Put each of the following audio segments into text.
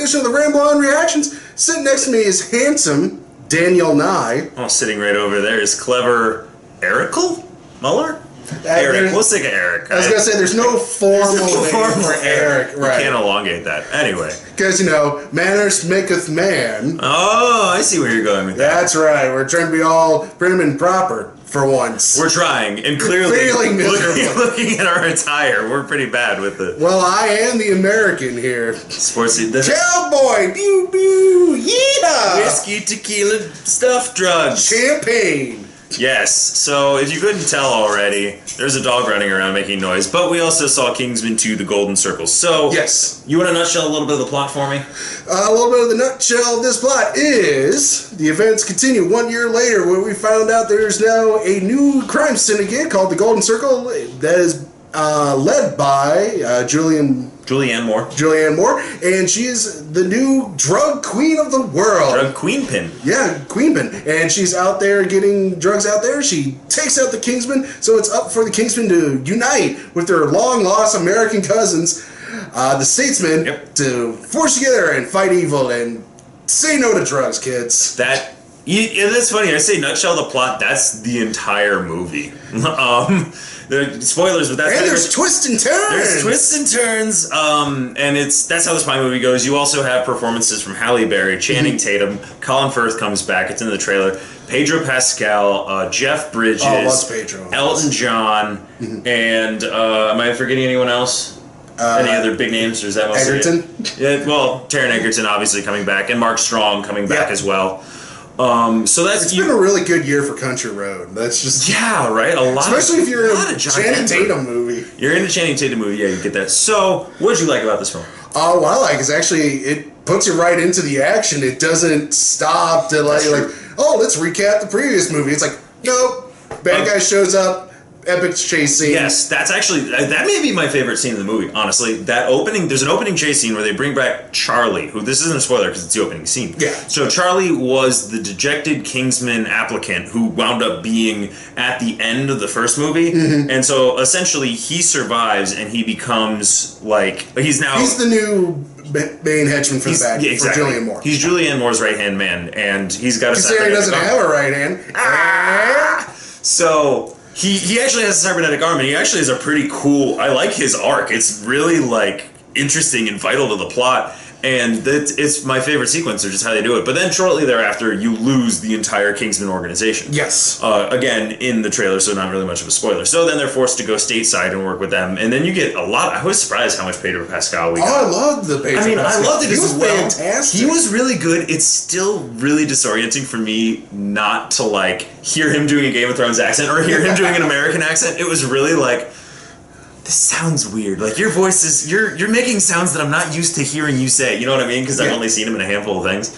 edition of the Ramble on Reactions. Sitting next to me is handsome Daniel Nye. Oh, sitting right over there is clever Erical Muller? Eric. We'll stick at Eric. I was going to say, there's no formal name for Eric. Right. You can't elongate that. Anyway. Because, manners maketh man. Oh, I see where you're going with that. That's right. We're trying to be all prim and proper for once. We're trying. And clearly looking at our attire, we're pretty bad with it. Well, I am the American here. Sportsy. Cowboy! Pew, pew! Yeehaw! Whiskey, tequila, stuff, drugs. Champagne! Yes, so if you couldn't tell already, there's a dog running around making noise, but we also saw Kingsman 2, The Golden Circle. So, yes. You want to nutshell a little bit of the plot for me? A little bit of the nutshell of this plot is, the events continue 1 year later where we found out there's now a new crime syndicate called The Golden Circle that is led by Julianne Moore, and she is the new drug queen of the world. Drug queenpin. Yeah, queenpin. And she's out there getting drugs out there. She takes out the Kingsman, so it's up for the Kingsman to unite with their long-lost American cousins, the Statesmen, to force together and fight evil and say no to drugs, kids. That's funny. I say nutshell the plot. That's the entire movie. Spoilers, but that's there's twists and turns. There's twists and turns, and that's how the spy movie goes. You also have performances from Halle Berry, Channing Tatum, Colin Firth comes back. It's in the trailer. Pedro Pascal, Jeff Bridges, Elton John, and am I forgetting anyone else? Any other big names, or is that mostly Egerton? Yeah, well, Taron Egerton obviously coming back, and Mark Strong coming back as well. So it's been a really good year for Country Road. That's just right. Especially if you're in a Channing Tatum movie. You're in a Channing Tatum movie, yeah, you get that. So, what did you like about this film? What I like is actually it puts you right into the action. It doesn't stop to let's recap the previous movie. It's like, nope, bad guy shows up. Epic chase scene. Yes, that's actually, that may be my favorite scene in the movie, honestly. There's an opening chase scene where they bring back Charlie, who, this isn't a spoiler because it's the opening scene. Yeah. So Charlie was the dejected Kingsman applicant who wound up being at the end of the first movie. And so essentially he survives and he becomes he's the new main henchman for the bad guy, for Julianne Moore. He's Julianne Moore's right-hand man, and he's got a Considering he doesn't have a right hand. So He actually has a cybernetic arm, and he actually has a pretty cool... I like his arc. It's really, interesting and vital to the plot. And it's my favorite sequence, or just how they do it. But then shortly thereafter, you lose the entire Kingsman organization. Yes. Again, in the trailer, so not really much of a spoiler. So then they're forced to go stateside and work with them. And then you get a lot... I was surprised how much Pedro Pascal we got. Oh, I loved the Pedro Pascal. I loved it as well. He was fantastic. He was really good. It's still really disorienting for me not to, hear him doing a Game of Thrones accent or hear him doing an American accent. It was really this sounds weird. Your voice is... You're making sounds that I'm not used to hearing you say. You know what I mean? Because I've only seen him in a handful of things.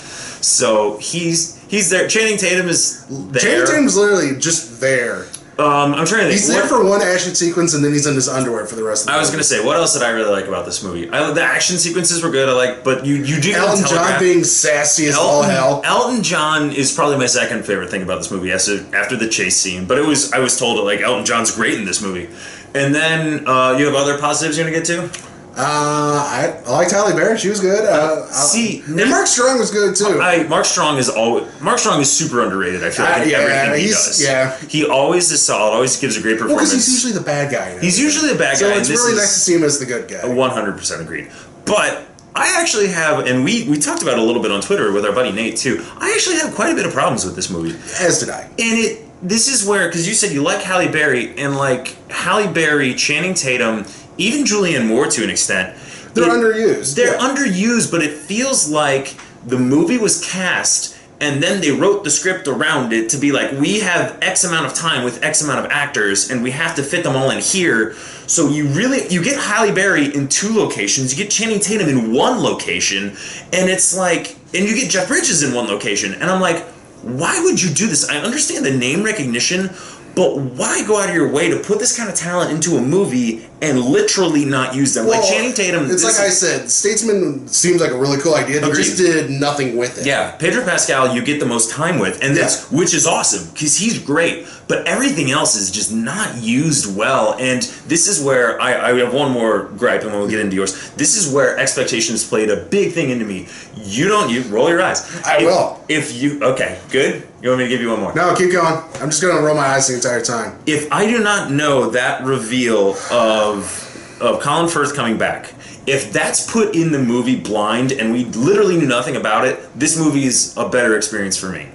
So, he's there. Channing Tatum is there. Channing Tatum's literally just there. I'm trying to think. He's there for one action sequence, and then he's in his underwear for the rest of the movie. I was going to say, what else did I really like about this movie? The action sequences were good, but you do get Elton John being sassy as all hell. Elton John is probably my second favorite thing about this movie after the chase scene. But I was told that, Elton John's great in this movie. And then, you have other positives you're going to get to? I liked Halle Berry. She was good. And Mark Strong was good too. Mark Strong is super underrated. I feel like in everything he does. Yeah, he always is solid. Always gives a great performance. Well, because he's usually the bad guy. He's usually the bad guy. So it's really nice to see him as the good guy. 100% agreed. But I actually have, and we talked about it a little bit on Twitter with our buddy Nate too. I actually have quite a bit of problems with this movie. As did I. And this is where, because you said you like Halle Berry, and Halle Berry, Channing Tatum, even Julianne Moore to an extent. They're underused. They're underused, but it feels like the movie was cast, and then they wrote the script around it to be we have X amount of time with X amount of actors, and we have to fit them all in here. So you get Halle Berry in 2 locations, you get Channing Tatum in 1 location, and it's and you get Jeff Bridges in 1 location, and I'm why would you do this? I understand the name recognition, but why go out of your way to put this kind of talent into a movie and literally not use them? Well, Channing Tatum... It's I said, Statesman seems like a really cool idea. They just did nothing with it. Yeah, Pedro Pascal you get the most time with, and which is awesome, because he's great. but everything else is just not used well. And this is where I have one more gripe, and we'll get into yours. This is where expectations played a big thing into me. You roll your eyes. I will. Okay, good. You want me to give you one more? No, keep going. I'm just going to roll my eyes the entire time. If I do not know that reveal of Colin Firth coming back, if that's put in the movie blind and we literally knew nothing about it, this movie is a better experience for me.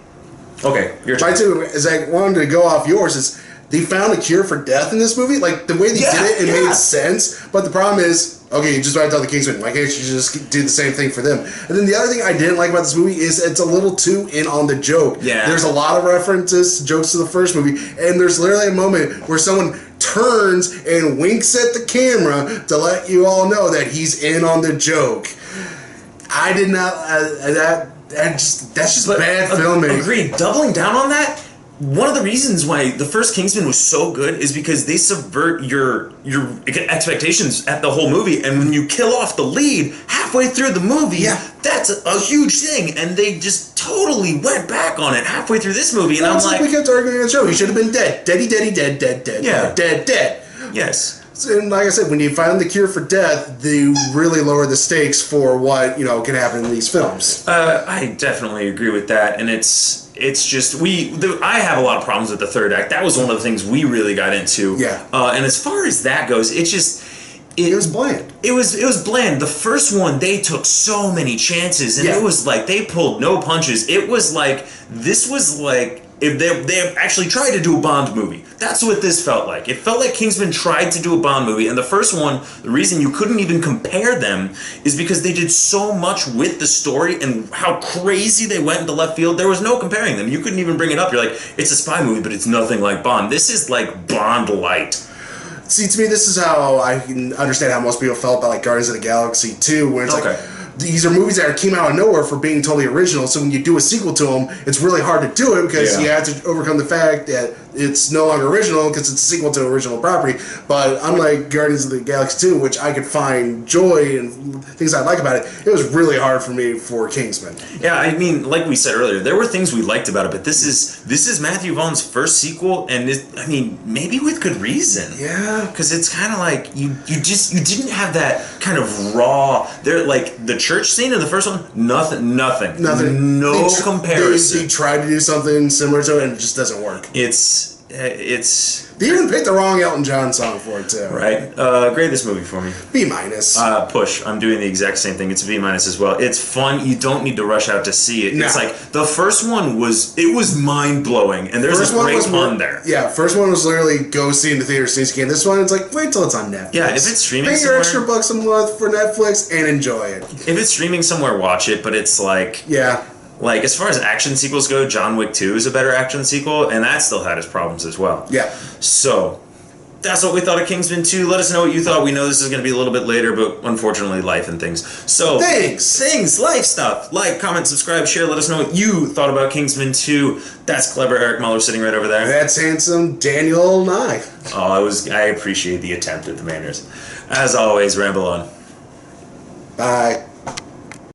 Okay, your turn. My two, as I wanted to go off yours, is they found a cure for death in this movie. Like, the way they did it, it made sense. But the problem is, okay, you just wiped out the Kingsman. Why can't you just do the same thing for them? And then the other thing I didn't like about this movie is it's a little too in on the joke. Yeah. There's a lot of references, jokes to the first movie, and there's literally a moment where someone turns and winks at the camera to let you all know that he's in on the joke. I did not... that's just bad filming. Agreed. Doubling down on that, one of the reasons why the first Kingsman was so good is because they subvert your expectations at the whole movie, and when you kill off the lead halfway through the movie, that's a huge thing, and they just totally went back on it halfway through this movie, and I'm like... we kept arguing on the show. He should have been dead. Dead. Yeah. Dead. Yes. And like I said, when you find the cure for death, they really lower the stakes for what, can happen in these films. I definitely agree with that, and it's just I have a lot of problems with the third act. That was one of the things we really got into. Yeah. And as far as that goes, it was bland. It was bland. The first one, they took so many chances, and it was like they pulled no punches. It was like if they actually tried to do a Bond movie. That's what this felt like. It felt like Kingsman tried to do a Bond movie, and the first one, the reason you couldn't even compare them is because they did so much with the story and how crazy they went into left field. There was no comparing them. You couldn't even bring it up. You're like, it's a spy movie, but it's nothing like Bond. This is like Bond light. See, to me, this is how I can understand how most people felt about like Guardians of the Galaxy 2, where it's like... These are movies that came out of nowhere for being totally original, so when you do a sequel to them, it's really hard to do it because you have to overcome the fact that it's no longer original because it's a sequel to original property. But unlike Guardians of the Galaxy 2, which I could find joy and things I like about it, it was really hard for me for Kingsman. Yeah, I mean, like we said earlier, there were things we liked about it, but this is Matthew Vaughn's first sequel, and maybe with good reason. Yeah, because it's kind of like you didn't have that kind of raw. There, like the church scene in the first one, nothing, no comparison. They tried to do something similar to it, and it just doesn't work. They even picked the wrong Elton John song for it too. Right. Grade this movie for me. B-. Push. I'm doing the exact same thing. It's a B- as well. It's fun. You don't need to rush out to see it. No. It's like the first one was mind blowing, and there's a great pun there. Yeah, first one was literally go see in the theater as soon as you can. This one, it's like wait till it's on Netflix. Yeah, if it's streaming, pay your extra bucks a month for Netflix and enjoy it. If it's streaming somewhere, watch it. But it's like Like, as far as action sequels go, John Wick 2 is a better action sequel, and that still had its problems as well. Yeah. So, that's what we thought of Kingsman 2. Let us know what you thought. We know this is going to be a little bit later, but unfortunately, life and things. So, things, life stuff. Like, comment, subscribe, share. Let us know what you thought about Kingsman 2. That's clever Eric Muller sitting right over there. That's handsome Daniel Nye. Oh, I appreciate the attempt at the manners. As always, ramble on. Bye.